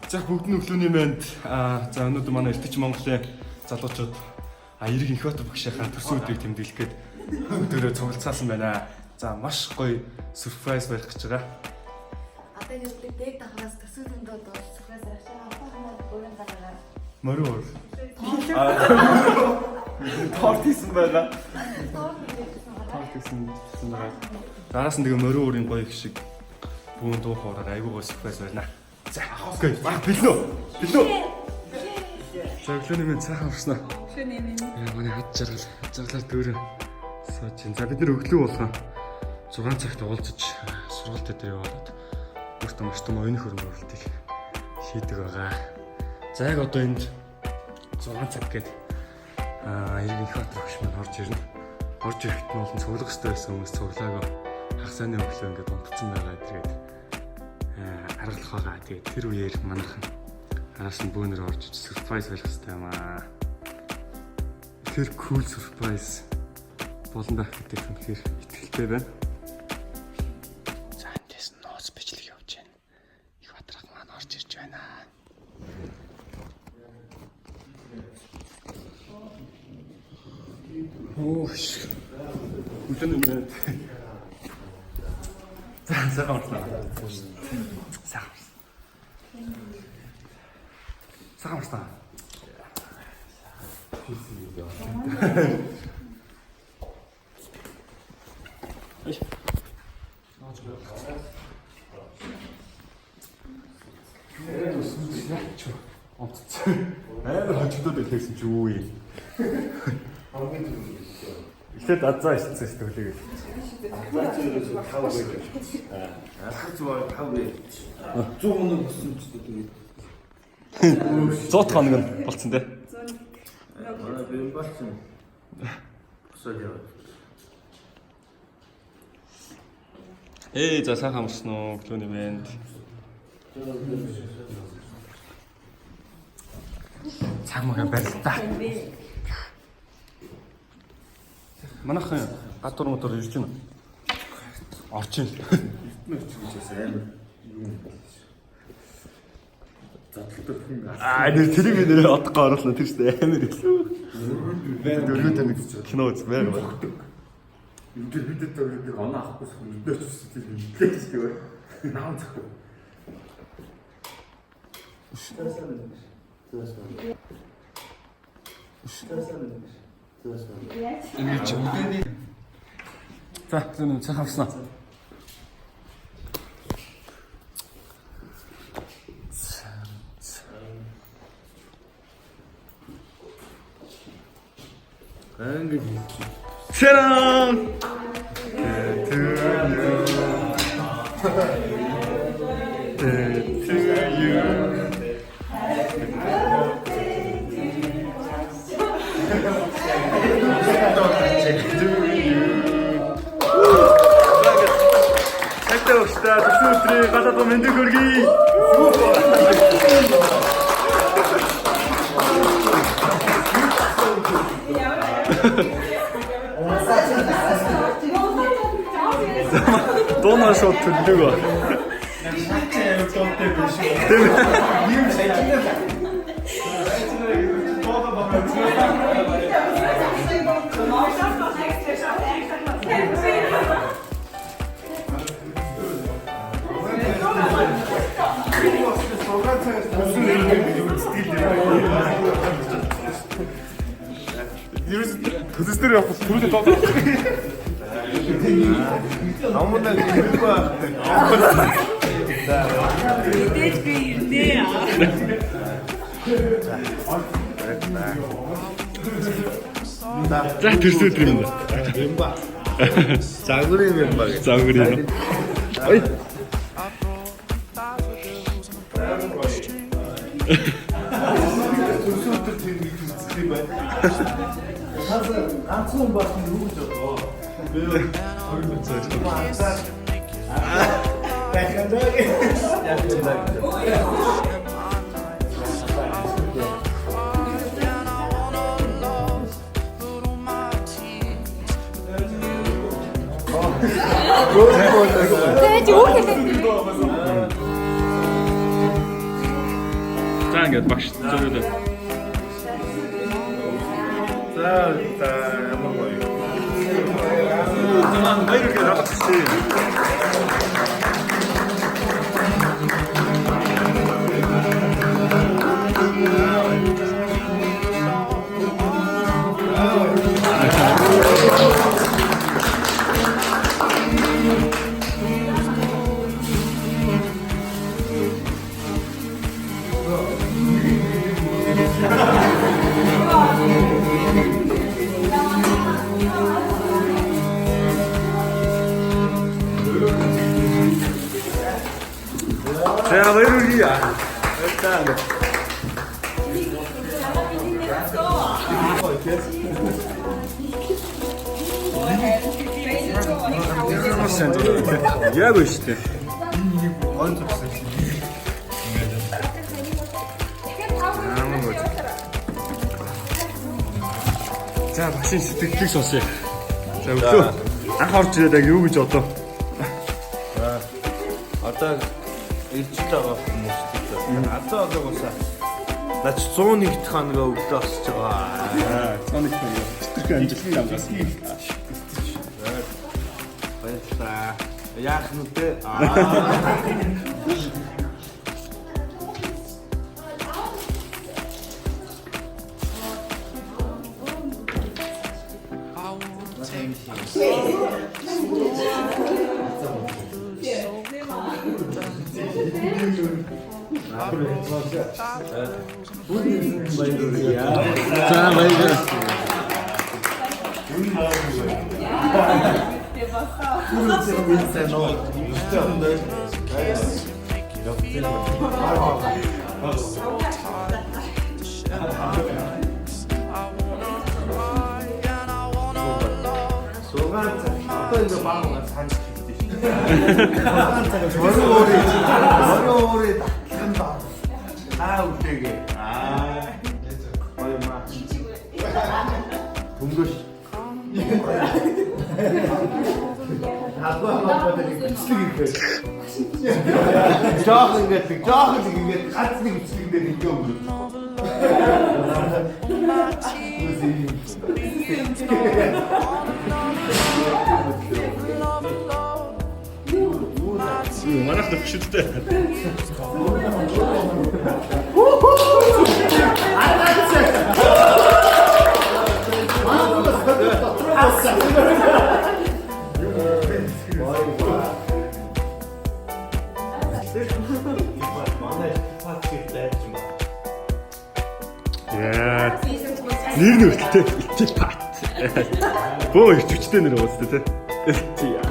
За бүгд нь өглөөний мэнд за өнөөдөр манай Эртэж Монголын залуучууд Эрэг Инхбатар багшийнхаа төсөө өдрийг тэмдэглэхэд өдөрөө цуглацаасан байна. За маш гоё сюрприз барих гэж байгаа. Одоо яг дэг давхраас төсөөний доод сюрприз авчаа. Ахаа бүрэн гараа. Мөрөөр. Торт хийсэн байна. Торт хийсэн байна. Дараас нь тэгээ мөрөөрийн гоё их шиг бүүн дуу хоороор айгүй гоё сюрприз байна. За окей. Бэлнөө. За өглөөний мэнд сайхан урснаа. Яа манай хад жаргалаар дөрөв сууж ин. За бид нэр өглөө болгоо 6 цагт уулзаж сургалт дээр яваад өөртөө маш том оюуны хөрөнгө оруулалтыг шийдэг байгаа. За яг одоо энд 6 цаг гээд Эрэг Инхбатар багш маань орж ирнэ. Орж ирэхэд нь болон цуглах хэрэгтэй байсан хүмүүс цуглаагаа хагас сайнны өглөө ингээд унтцсан байгаа. Тэгээд харгалах байгаа. Тэгээд тэр үеэр манайхан араас нь бөөнөр орж иж сюрприз барих хэрэгтэй юм аа. Тэр кул сюрприз болон дах гэдэг юм хэрэг итгэлтэй байна. За энэс ноц бичлэг явж байна. Инхбатар маань орж ирж байна. Оош. Үтэн юм. За сайхан орсноо. Сайхан орсноо. Амар хожигдоод илгээсэн чи юу юм? Ихлээр дазаа ичсэн сэтгэлээ. Зот хоног нь болцсон тий. За сайхан амарсан уу өглөөний мэнд. Цаг мага барилтаа. Манайхан гадуур мотор ирж байна. Орж ийн. Нэр телевизээр нэр одохгүй оруулна тэр чинь амар илүү. Дөрөв тань кино үз байгаа. Энд бидэд төрөйг оноо авахгүй сүлдөөч үстэй хэлж байгаа. Наан захгүй. Энэ ч үдээний. За зөв цахаа авснаа. Англи. Шарам. Тэгтээ төсөөдрий гадаад мэндийг хөргий. Донор шот төлдөг. Төсөстөр явах түрүүний тоо. Амунда ирэх ба. Мэдээж би ирнэ аа. За төсөөдөр юм ба. Загварын юм ба. Загварын. Ой. Төсөөдөр тийм юм байна. Ганцхан бас юу гэж бодоо. Би хоёр цааш. Дахиад яг Тэгэж юу хэлээ? гэд багш зөвлөдөө. За ямар гоё. Заман баяр гэж алгасчих. За баяр үргэлээ. Баярлалаа. Яг үү шүү дээ. Он зүгсэн. За машин сэтгэлийг сонсъё. За өглөө анх орж ирээд яг юу гэж бодов? Одоо ирж байгаа хүмүүс тийм. Одоо уусаа. Нач 101 дахь хоногоо өглөө осож байгаа. Соныг тийм. Читрх амжилттай амгасан. Баярлалаа. Яах нь вэ? За баяр. Сугаан одоо ингэ баагаа санаж хэлдэг шүү. Өөрөө хэн ба. Үтэйгээ. Баямаа. Түнгөш. Жоох ингээд гац нэг үслэгдээ ингээ өнгөрөв. Манайх төвшөлтэй. Яа. Нэр нүртэй ичил пат. Бөө ичвчтэй нэр уустай те. Яа.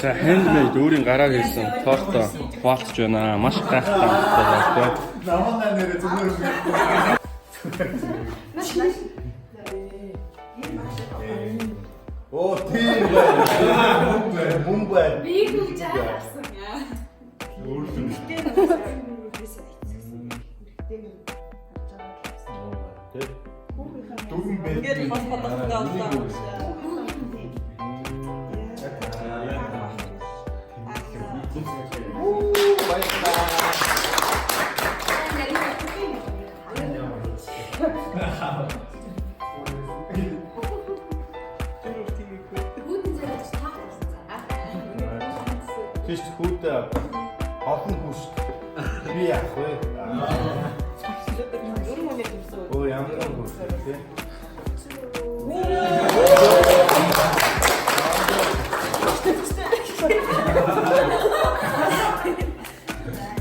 За handmade өөрийн гараар хийсэн торто хуваалцж байна. Маш гайхалтай байна. Намаа нэрээ зүгээр юм. Оо тийм байна. Мөн байна. Би юу жаасан яа. Дүүн бэ. Ингээд бас бодохтой боллоо. Тийш хүүдээ олон хүч би яах вэ? Оо ямар хүч вэ?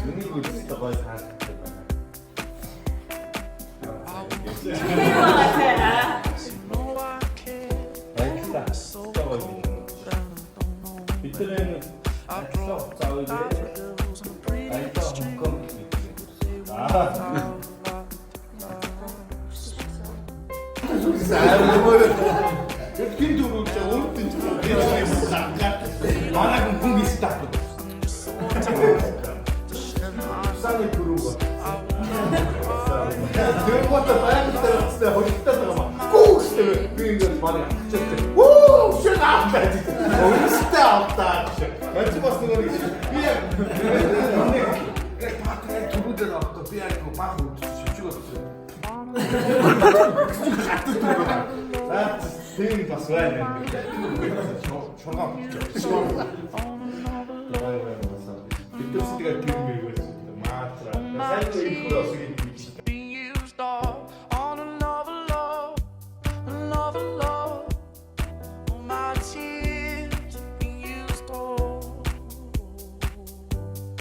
Миний хүчтэй гой хаалт байна. Битрэн асуу цаавал айта хөнгөн. Тэтгэн дөрөв өөртөө манай хүн гистэй. Сани түрүүг. Тэргүүтээ байгаад тавьчихсан хөлтөд байгаа маа. Гүүстэй би ингээд марыг хачаатай. Вуу шин аавтаа. Өөрөөсөө аавтаа. Мань бас нэг би яг түрүүдээ авто би яг баг шивчиг болсон. Тийм бас байна. Чоргоо.